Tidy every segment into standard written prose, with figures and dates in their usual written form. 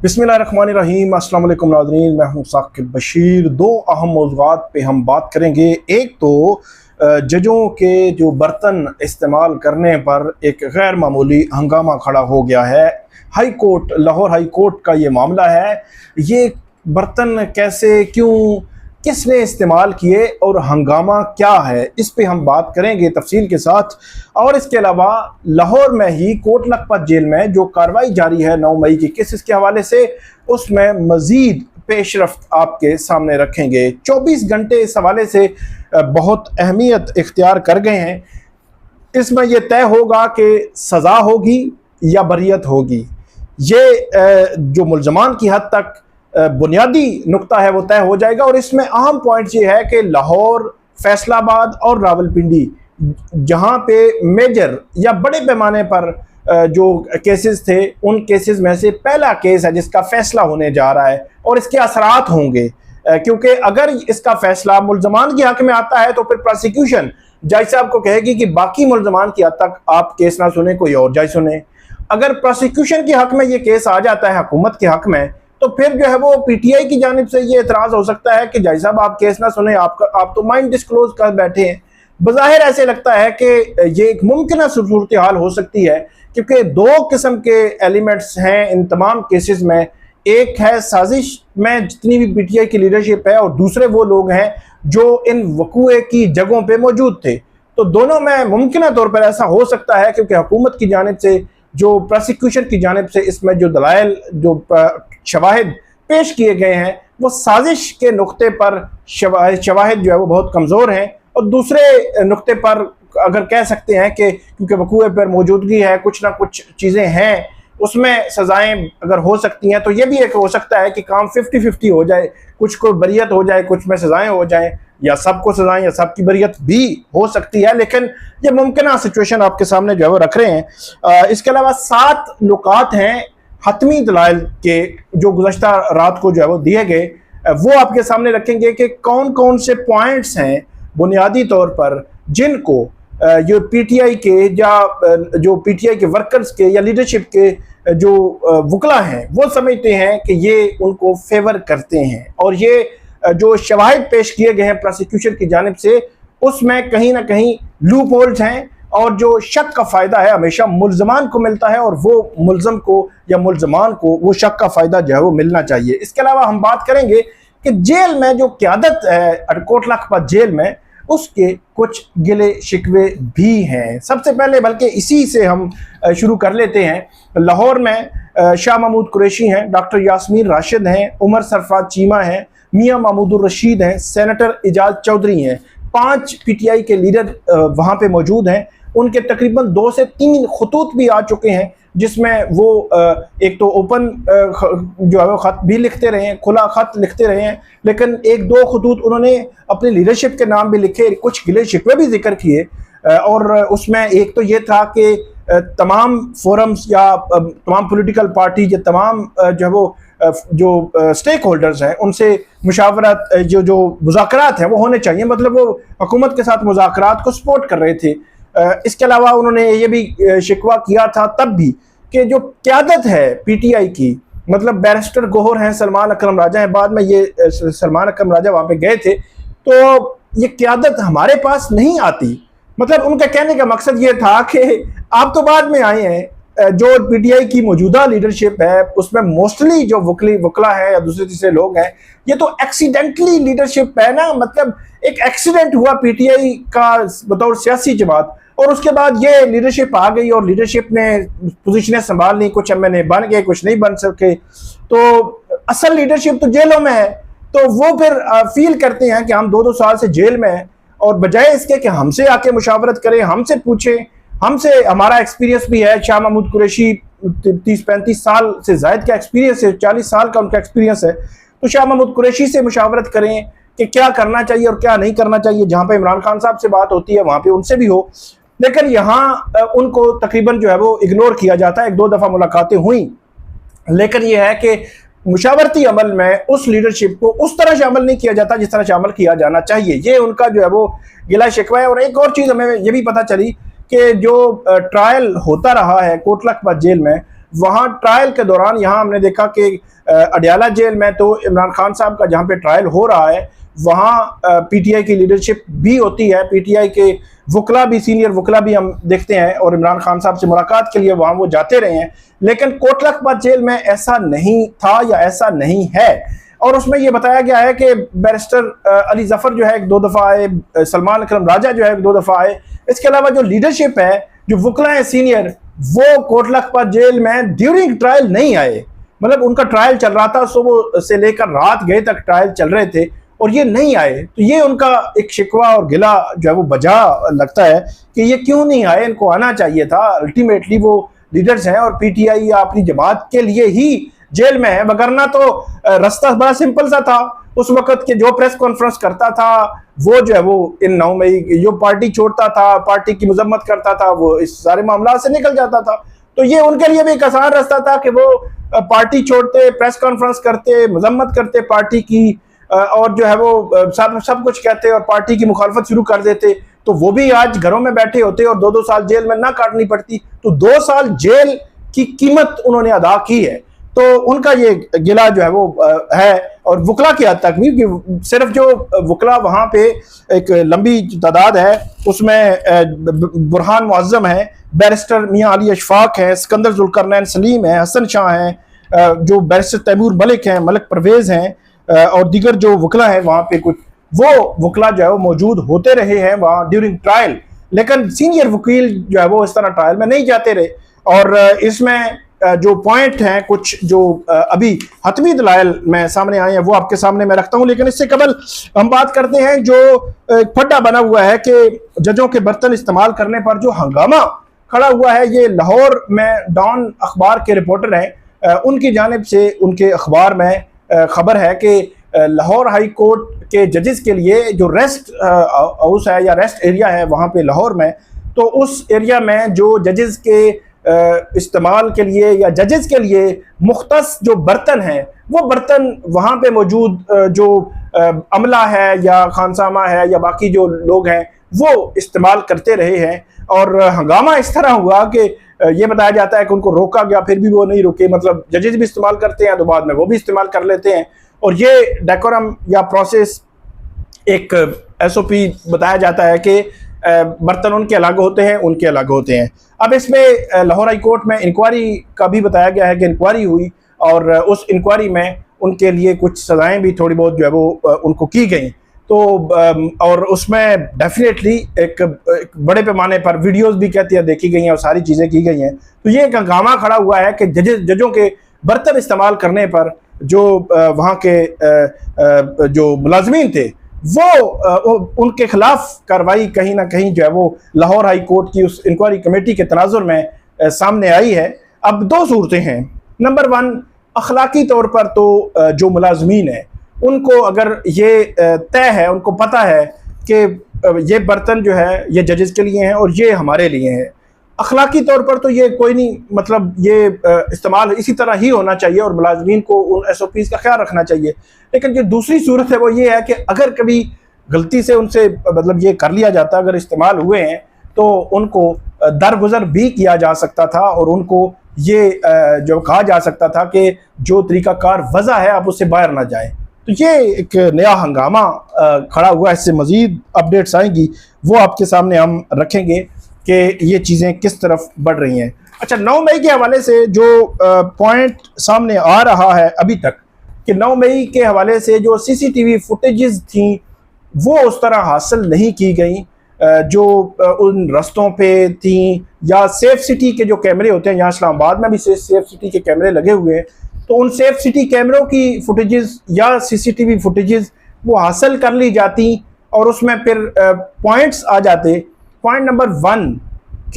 बिस्मिल्लाहिर्रहमानिर्रहीम। अस्सलाम वालेकुम नाज़रीन, मैं हूं साकिब बशीर। दो अहम मौज़ूआत पे हम बात करेंगे। एक तो जजों के जो बर्तन इस्तेमाल करने पर एक गैर मामूली हंगामा खड़ा हो गया है। High court, Lahore high court का ये मामला है। ये बर्तन कैसे, क्यों, किसने इस्तेमाल किए और हंगामा क्या है, इस पे हम बात करेंगे तफसील के साथ। और इसके अलावा लाहौर में ही कोट लखपत जेल में जो कार्रवाई जारी है 9 मई के केसेस के हवाले से, उसमें मज़ीद पेशरफ्त आपके सामने रखेंगे। 24 घंटे इस हवाले से बहुत अहमियत इख्तियार कर गए हैं। इसमें यह तय होगा कि सज़ा होगी या बरियत होगी। ये जो मुल्ज़मान की हद तक बुनियादी नुक्ता है वो तय हो जाएगा। और इसमें अहम पॉइंट ये है कि लाहौर, फैसलाबाद और रावलपिंडी, जहाँ पे मेजर या बड़े पैमाने पर जो केसेस थे, उन केसेस में से पहला केस है जिसका फैसला होने जा रहा है और इसके असरात होंगे। क्योंकि अगर इसका फैसला मुल्ज़मान के हक में आता है तो फिर प्रोसिक्यूशन जज साहब को कहेगी कि बाकी मुल्ज़मान की हद तक आप केस ना सुने, कोई और जज सुने। अगर प्रोसिक्यूशन के हक में ये केस आ जाता है, हुकूमत के हक में, तो फिर जो है वो पीटीआई की जानिब से ये एतराज़ हो सकता है कि जज साहब आप केस ना सुने, आप तो माइंड डिस्क्लोज कर बैठे हैं। बज़ाहिर ऐसे लगता है कि ये एक मुमकिन सूरत हाल हो सकती है, क्योंकि दो किस्म के एलिमेंट्स हैं इन तमाम केसेस में। एक है साजिश में जितनी भी पीटीआई की लीडरशिप है, और दूसरे वो लोग हैं जो इन वकूए की जगहों पे मौजूद थे। तो दोनों में मुमकिन तौर पर ऐसा हो सकता है, क्योंकि हुकूमत की जानिब से, जो प्रोसिक्यूशन की जानिब से इसमें जो दलाइल, जो शवाहिद पेश किए गए हैं, वो साजिश के नुक्ते पर शवाहिद जो है वो बहुत कमज़ोर हैं। और दूसरे नुक्ते पर अगर कह सकते हैं कि क्योंकि वकूए पर मौजूदगी है, कुछ ना कुछ चीज़ें हैं, उसमें सज़ाएं अगर हो सकती हैं, तो ये भी एक हो सकता है कि काम 50-50 हो जाए, कुछ को बरियत हो जाए, कुछ में सज़ाएं हो जाएं, या सबको सज़ाएं या सबकी बरियत भी हो सकती है। लेकिन ये मुमकिन सिचुएशन आपके सामने जो है वो रख रहे हैं। इसके अलावा 7 नुकात हैं हतमी दलाइल के जो गुज़श्ता रात को जो है वो दिए गए, वो आपके सामने रखेंगे कि कौन कौन से पॉइंट्स हैं बुनियादी तौर पर जिनको जो पीटीआई के या जो पीटीआई के वर्कर्स के या लीडरशिप के जो वकला हैं वो समझते हैं कि ये उनको फेवर करते हैं। और ये जो शवाहिद पेश किए गए हैं प्रोसिक्यूशन की जानिब से, उसमें कहीं ना कहीं लूप होल्स हैं, और जो शक का फ़ायदा है हमेशा मुल्ज़मान को मिलता है, और वो मुल्ज़म को या मुल्ज़मान को वो शक का फ़ायदा जो है वो मिलना चाहिए। इसके अलावा हम बात करेंगे कि जेल में जो क़यादत है कोट लखपत जेल में, उसके कुछ गिले शिकवे भी हैं। सबसे पहले बल्कि इसी से हम शुरू कर लेते हैं। लाहौर में शाह महमूद कुरैशी हैं, डॉक्टर यास्मीन राशिद हैं, उमर सरफराज चीमा हैं, मियाँ महमूदुर रशीद हैं, सेनेटर एजाज चौधरी हैं। 5 पीटीआई के लीडर वहाँ पे मौजूद हैं। उनके तकरीबन 2 से 3 खतूत भी आ चुके हैं, जिसमें वो एक तो ओपन जो है वो ख़त भी लिखते रहे हैं, खुला ख़त लिखते रहे हैं, लेकिन 1-2 खतूत उन्होंने अपनी लीडरशिप के नाम भी लिखे, कुछ गिले शिकवे भी जिक्र किए। और उसमें एक तो ये था कि तमाम फोरम्स या तमाम पॉलिटिकल पार्टी या तमाम जो है वो जो स्टेक होल्डर्स हैं उनसे मुशावरत, जो मुज़ाकरात हैं वो होने चाहिए, मतलब वो हुकूमत के साथ मुज़ाकरात को सपोर्ट कर रहे थे। इसके अलावा उन्होंने ये भी शिकवा किया था तब भी कि जो क़यादत है पीटीआई की, मतलब बैरिस्टर गोहर हैं, सलमान अकरम राजा हैं, बाद में ये सलमान अकरम राजा वहाँ पे गए थे, तो ये क़यादत हमारे पास नहीं आती। मतलब उनका कहने का मकसद ये था कि आप तो बाद में आए हैं, जो पीटीआई की मौजूदा लीडरशिप है उसमें मोस्टली जो वकला है या दूसरे तीसरे लोग हैं, ये तो एक्सीडेंटली लीडरशिप है ना, मतलब एक एक्सीडेंट हुआ पीटीआई का बतौर सियासी जमात, और उसके बाद ये लीडरशिप आ गई और लीडरशिप ने पोजीशनें संभाल ली, कुछ एमएनए बन गए, कुछ नहीं बन सके। तो असल लीडरशिप तो जेलों में है, तो वो फिर फील करते हैं कि हम 2-2 साल से जेल में हैं, और बजाय इसके कि हमसे आके मुशावरत करें, हमसे पूछें, हमसे हमारा एक्सपीरियंस भी है। शाह महमूद कुरैशी 30-35 साल से ज़ायद का एक्सपीरियंस है, 40 साल का उनका एक्सपीरियंस है, तो शाह महमूद कुरैशी से मुशावरत करें कि क्या करना चाहिए और क्या नहीं करना चाहिए। जहाँ पे इमरान खान साहब से बात होती है वहाँ पे उनसे भी हो, लेकिन यहाँ उनको तकरीबन जो है वो इग्नोर किया जाता है। 1-2 दफ़ा मुलाकातें हुई, लेकिन यह है कि मुशावरती अमल में उस लीडरशिप को उस तरह से अमल नहीं किया जाता जिस तरह से अमल किया जाना चाहिए। ये उनका जो है वो गिला शिकवा है। और एक और चीज़ हमें ये भी पता चली कि जो ट्रायल होता रहा है कोट लखपत जेल में, वहाँ ट्रायल के दौरान यहाँ हमने देखा कि अडयाला जेल में तो इमरान खान साहब का जहाँ पे ट्रायल हो रहा है वहाँ पीटीआई की लीडरशिप भी होती है, पीटीआई के वकला भी, सीनियर वकला भी हम देखते हैं और इमरान खान साहब से मुलाकात के लिए वहाँ वो जाते रहे हैं। लेकिन कोटला जेल में ऐसा नहीं था या ऐसा नहीं है। और उसमें ये बताया गया है कि बैरिस्टर अली जफर जो है एक 2 दफ़ा आए, सलमान अकरम राजा जो है एक 2 दफ़ा आए। इसके अलावा जो लीडरशिप है, जो वकला है सीनियर, वो कोटला जेल में ड्यूरिंग ट्रायल नहीं आए। मतलब उनका ट्रायल चल रहा था, सुबह से लेकर रात गए तक ट्रायल चल रहे थे और ये नहीं आए। तो ये उनका एक शिकवा और गिला जो है वो बजा लगता है कि ये क्यों नहीं आए, इनको आना चाहिए था। अल्टीमेटली वो लीडर्स हैं और पीटीआई या अपनी जमात के लिए ही जेल में है, वगरना तो रास्ता बड़ा सिंपल सा था। उस वक्त के जो प्रेस कॉन्फ्रेंस करता था वो जो है वो इन 9 मई जो पार्टी छोड़ता था, पार्टी की मजम्मत करता था, वो इस सारे मामला से निकल जाता था। तो ये उनके लिए भी एक आसान रास्ता था कि वो पार्टी छोड़ते, प्रेस कॉन्फ्रेंस करते, मजम्मत करते पार्टी की, और जो है वो सब कुछ कहते और पार्टी की मुखालफत शुरू कर देते। तो वो भी आज घरों में बैठे होते और 2-2 साल जेल में ना काटनी पड़ती। तो 2 साल जेल की कीमत उन्होंने अदा की है। तो उनका ये गिला जो है वो है, और वकला की हद तक भी, कि सिर्फ जो वकला वहाँ पे एक लंबी तादाद है उसमें बुरहान मुअज़्ज़म है, बैरिस्टर मियाँ अली अशफाक है, सिकंदर जुल्करनैन सलीम है, हसन शाह हैं, जो बैरिस्टर तैमूर मलिक हैं, मलिक परवेज़ हैं, और दीगर जो वकला हैं वहाँ पे कुछ वो वकला जो है वो मौजूद होते रहे हैं वहाँ ड्यूरिंग ट्रायल। लेकिन सीनियर वकील जो है वो इस तरह ट्रायल में नहीं जाते रहे। और इसमें जो पॉइंट हैं कुछ जो अभी हतमी दलाइल में सामने आए हैं वो आपके सामने मैं रखता हूं। लेकिन इससे कबल हम बात करते हैं जो फड्डा बना हुआ है कि जजों के बर्तन इस्तेमाल करने पर जो हंगामा खड़ा हुआ है। ये लाहौर में डॉन अखबार के रिपोर्टर हैं, उनकी जानिब से उनके अखबार में खबर है कि लाहौर हाई कोर्ट के जजेस के लिए जो रेस्ट हाउस है या रेस्ट एरिया है वहाँ पे लाहौर में, तो उस एरिया में जो जजेस के इस्तेमाल के लिए या जजेस के लिए मुख्तस जो बर्तन हैं वो बर्तन वहाँ पे मौजूद जो अमला है या खानसामा है या बाकी जो लोग हैं वो इस्तेमाल करते रहे हैं। और हंगामा इस तरह हुआ कि ये बताया जाता है कि उनको रोका गया, फिर भी वो नहीं रुके। मतलब जजेस भी इस्तेमाल करते हैं तो बाद में वो भी इस्तेमाल कर लेते हैं। और ये डेकोरम या प्रोसेस एक SOP बताया जाता है कि बर्तन उनके अलग होते हैं, उनके अलग होते हैं। अब इसमें लाहौर हाई कोर्ट में इंक्वायरी का भी बताया गया है कि इंक्वायरी हुई और उस इंक्वायरी में उनके लिए कुछ सज़ाएं भी थोड़ी बहुत जो है वो उनको की गई। तो और उसमें डेफिनेटली एक बड़े पैमाने पर वीडियोस भी कहती है देखी गई हैं और सारी चीज़ें की गई हैं। तो ये एक हंगामा खड़ा हुआ है कि जजों के बर्तन इस्तेमाल करने पर जो वहाँ के जो मुलाजमीन थे वो उनके खिलाफ कार्रवाई कहीं ना कहीं जो है वो लाहौर हाई कोर्ट की उस इंक्वायरी कमेटी के तनाजुर में सामने आई है। अब 2 सूरतें हैं। नंबर 1, अखलाकी तौर पर तो जो मुलाजमीन है उनको अगर ये तय है, उनको पता है कि ये बर्तन जो है ये जजेस के लिए हैं और ये हमारे लिए हैं, अखलाकी तौर पर तो ये कोई नहीं, मतलब ये इस्तेमाल इसी तरह ही होना चाहिए और मुलाजमीन को उन SOPs का ख्याल रखना चाहिए। लेकिन जो दूसरी सूरत है वो ये है कि अगर कभी गलती से उनसे मतलब ये कर लिया जाता, अगर इस्तेमाल हुए हैं तो उनको दरगुजर भी किया जा सकता था और उनको ये जो कहा जा सकता था कि जो तरीक़ाकार वज़ा है आप उससे बाहर ना जाए। तो ये एक नया हंगामा खड़ा हुआ है। इससे मज़ीद अपडेट्स आएंगी वो आपके सामने हम रखेंगे कि ये चीज़ें किस तरफ बढ़ रही हैं। अच्छा, 9 मई के हवाले से जो पॉइंट सामने आ रहा है अभी तक कि 9 मई के हवाले से जो CCTV फुटेजेस थी वो उस तरह हासिल नहीं की गई जो उन रस्तों पे थी, या सेफ सिटी के जो कैमरे होते हैं, यहाँ इस्लामाबाद में भी सेफ सिटी के कैमरे लगे हुए हैं, तो उन सेफ सिटी कैमरों की फुटेजेस या CCTV फुटेजेस वो हासिल कर ली जाती और उसमें फिर पॉइंट्स आ जाते। पॉइंट नंबर 1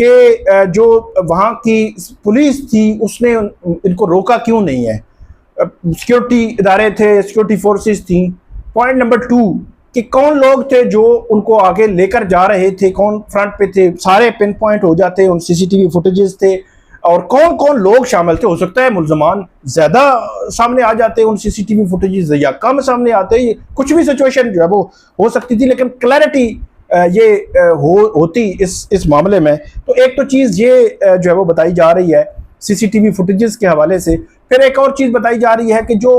के जो वहाँ की पुलिस थी उसने इनको रोका क्यों नहीं है, सिक्योरिटी इदारे थे, सिक्योरिटी फोर्सेस थी। पॉइंट नंबर 2 कि कौन लोग थे जो उनको आगे लेकर जा रहे थे, कौन फ्रंट पे थे, सारे पिन पॉइंट हो जाते, उन CCTV फुटेजेस थे और कौन कौन लोग शामिल थे। हो सकता है मुल्ज़मान ज़्यादा सामने आ जाते उन CCTV फुटेजेस या कम सामने आते, कुछ भी सिचुएशन जो है वो हो सकती थी, लेकिन क्लैरिटी ये होती इस मामले में। तो एक तो चीज़ ये जो है वो बताई जा रही है CCTV फुटेजेस के हवाले से। फिर एक और चीज़ बताई जा रही है कि जो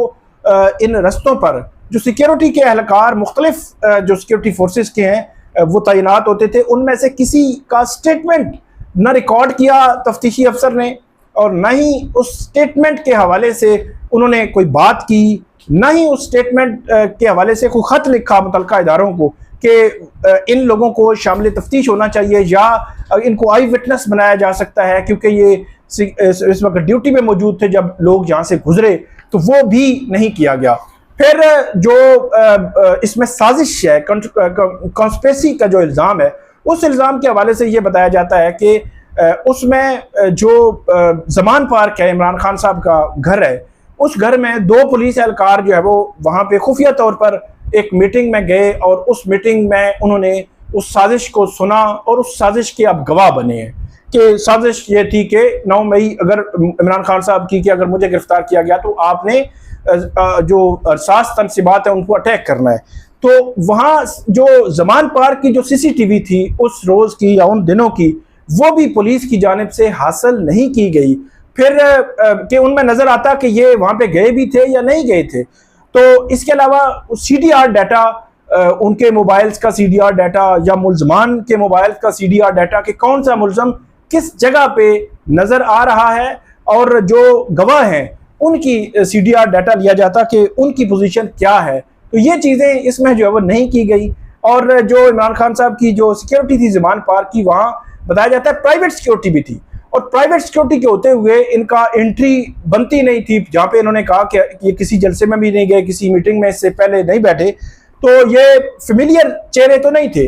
इन रस्तों पर जो सिक्योरिटी के एहलकार मुख्तलिफ जो सिक्योरिटी फोर्सेस के हैं वो तैनात होते थे, उनमें से किसी का स्टेटमेंट न रिकॉर्ड किया तफ्तीशी अफसर ने, और न ही उस स्टेटमेंट के हवाले से उन्होंने कोई बात की, न ही उस स्टेटमेंट के हवाले से कोई ख़त लिखा मुतल्लिका इदारों को कि इन लोगों को शामिल तफ्तीश होना चाहिए या इनको आई विटनेस बनाया जा सकता है, क्योंकि ये इस वक्त ड्यूटी में मौजूद थे जब लोग यहाँ से गुजरे, तो वो भी नहीं किया गया। फिर जो इसमें साजिश है, कॉन्स्पिरेसी का जो इल्ज़ाम है, उस इल्ज़ाम के हवाले से ये बताया जाता है कि उसमें जो ज़मान पार्क है, इमरान खान साहब का घर है, उस घर में 2 पुलिस एहलकार जो है वो वहाँ पे खुफिया तौर पर एक मीटिंग में गए और उस मीटिंग में उन्होंने उस साजिश को सुना और उस साजिश के अब गवाह बने हैं कि साजिश ये थी कि 9 मई अगर इमरान खान साहब की कि अगर मुझे गिरफ्तार किया गया तो आपने जो अरसास तनसीबात है उनको अटैक करना है। तो वहाँ जो ज़मान पार्क की जो CCTV थी उस रोज़ की या उन दिनों की, वो भी पुलिस की जानिब से हासिल नहीं की गई। फिर कि उनमें नज़र आता कि ये वहाँ पे गए भी थे या नहीं गए थे। तो इसके अलावा CDR डाटा, उनके मोबाइल्स का CDR डाटा या मुल्ज़मान के मोबाइल का CDR डाटा कि कौन सा मुल्ज़म किस जगह पे नज़र आ रहा है, और जो गवाह हैं उनकी CDR डाटा लिया जाता कि उनकी पोजीशन क्या है। तो ये चीज़ें इसमें जो है वो नहीं की गई। और जो इमरान खान साहब की जो सिक्योरिटी थी ज़मान पार्क की, वहाँ बताया जाता है प्राइवेट सिक्योरिटी भी थी, और प्राइवेट सिक्योरिटी के होते हुए इनका एंट्री बनती नहीं थी, जहाँ पे इन्होंने कहा कि ये किसी जलसे में भी नहीं गए, किसी मीटिंग में इससे पहले नहीं बैठे, तो ये फेमिलियर चेहरे तो नहीं थे।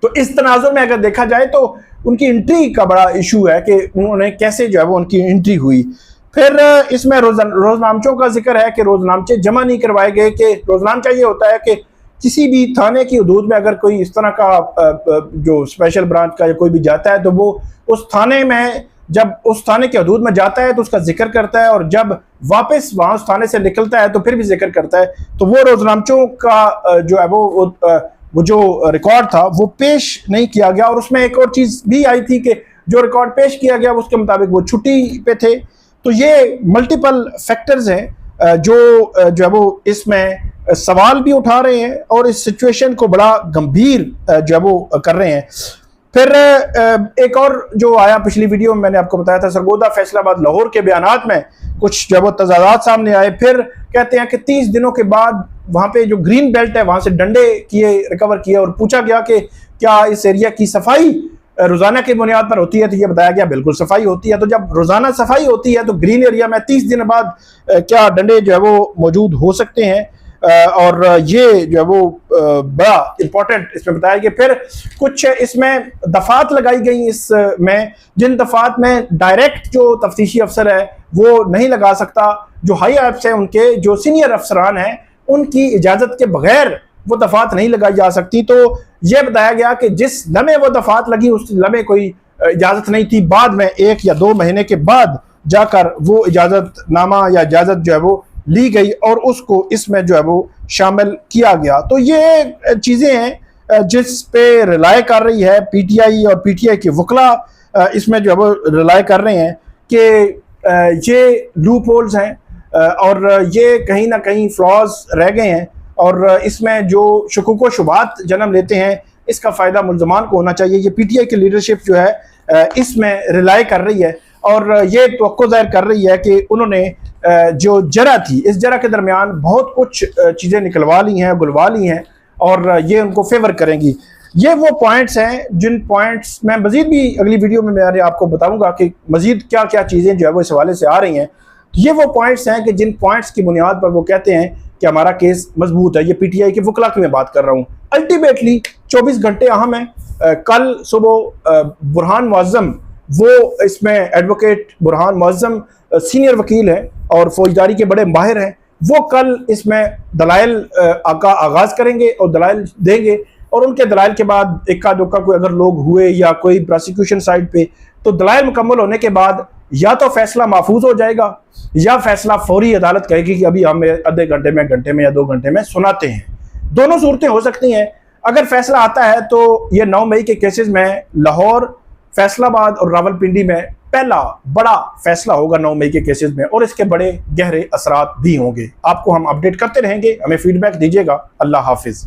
तो इस तनाजुर में अगर देखा जाए तो उनकी एंट्री का बड़ा इशू है कि उन्होंने कैसे जो है वो उनकी एंट्री हुई। फिर इसमें रोजनामचों का जिक्र है कि रोजनामचे जमा नहीं करवाए गए, कि रोजनामचा ये होता है कि किसी भी थाने की हदूद में अगर कोई इस तरह का जो स्पेशल ब्रांच का या कोई भी जाता है तो वो उस थाने में, जब उस थाने की हदूद में जाता है तो उसका जिक्र करता है, और जब वापस वहाँ उस थाने से निकलता है तो फिर भी जिक्र करता है। तो वो रोजनामचों का जो है वो जो रिकॉर्ड था वो पेश नहीं किया गया। और उसमें एक और चीज़ भी आई थी कि जो रिकॉर्ड पेश किया गया उसके मुताबिक वो छुट्टी पे थे। तो ये मल्टीपल फैक्टर्स हैं जो है वो इसमें सवाल भी उठा रहे हैं और इस सिचुएशन को बड़ा गंभीर जो है वो कर रहे हैं। फिर एक और जो आया पिछली वीडियो में मैंने आपको बताया था, सरगोदा फैसलाबाद लाहौर के बयानात में कुछ जो है वो तजादात सामने आए। फिर कहते हैं कि 30 दिनों के बाद वहाँ पे जो ग्रीन बेल्ट है वहाँ से डंडे रिकवर किए, और पूछा गया कि क्या इस एरिया की सफाई रोजाना की बुनियाद पर होती है, तो ये बताया गया बिल्कुल सफाई होती है। तो जब रोजाना सफाई होती है तो ग्रीन एरिया में 30 दिन बाद क्या डंडे जो है वो मौजूद हो सकते हैं, और ये जो है वो बड़ा इंपॉर्टेंट इसमें बताया गया। फिर कुछ इसमें दफात लगाई गई इसमें, जिन दफात में डायरेक्ट जो तफ्तीशी अफसर है वो नहीं लगा सकता, जो हाई एप्स हैं उनके जो सीनियर अफसरान हैं उनकी इजाज़त के बगैर वो दफात नहीं लगाई जा सकती। तो ये बताया गया कि जिस लम्हे वो दफात लगी उस लम्हे कोई इजाज़त नहीं थी, बाद में 1 या 2 महीने के बाद जाकर वो इजाज़तनामा या इजाज़त जो है वो ली गई और उसको इसमें जो है वो शामिल किया गया। तो ये चीज़ें हैं जिस पे रिलाय कर रही है PTI और PTI के वकला इसमें जो है वो रिलाय कर रहे हैं कि ये लूप होल्स हैं और ये कहीं ना कहीं फ्लॉज रह गए हैं, और इसमें जो शुकूक व शुबात जन्म लेते हैं इसका फ़ायदा मुल्ज़मान को होना चाहिए। ये PTI की लीडरशिप जो है इसमें रिलाय कर रही है और ये तवक्को ज़ाहिर कर रही है कि उन्होंने जो जरा थी, इस जरा के दरमियान बहुत कुछ चीज़ें निकलवा ली हैं, गुलवा ली हैं, और ये उनको फेवर करेंगी। ये वो पॉइंट्स हैं जिन पॉइंट्स मैं मज़ीद भी अगली वीडियो में मैं आपको बताऊंगा कि मज़ीद क्या क्या चीज़ें जो है वो इस हवाले से आ रही हैं। ये वो पॉइंट्स हैं कि जिन पॉइंट्स की बुनियाद पर वो कहते हैं कि हमारा केस मजबूत है। ये PTI के वकला की मैं बात कर रहा हूँ। अल्टीमेटली 24 घंटे अहम है। कल सुबह बुरहान मुअज़्ज़म, वो इसमें एडवोकेट बुरहान मुअज़्ज़म सीनियर वकील हैं और फौजदारी के बड़े माहिर हैं, वो कल इसमें दलाइल का आगाज़ करेंगे और दलाइल देंगे, और उनके दलाइल के बाद इक्का दुक्का कोई अगर लोग हुए या कोई प्रोसिक्यूशन साइड पे, तो दलाइल मुकम्मल होने के बाद या तो फैसला महफूज हो जाएगा या फैसला फौरी अदालत कहेगी कि अभी हम आधे घंटे में या 2 घंटे में सुनाते हैं। दोनों सूरतें हो सकती हैं। अगर फैसला आता है तो ये 9 मई के केसेस में लाहौर, फैसलाबाद और रावलपिंडी में पहला बड़ा फैसला होगा 9 मई के केसेस में, और इसके बड़े गहरे असरात भी होंगे। आपको हम अपडेट करते रहेंगे, हमें फीडबैक दीजिएगा। अल्लाह हाफिज।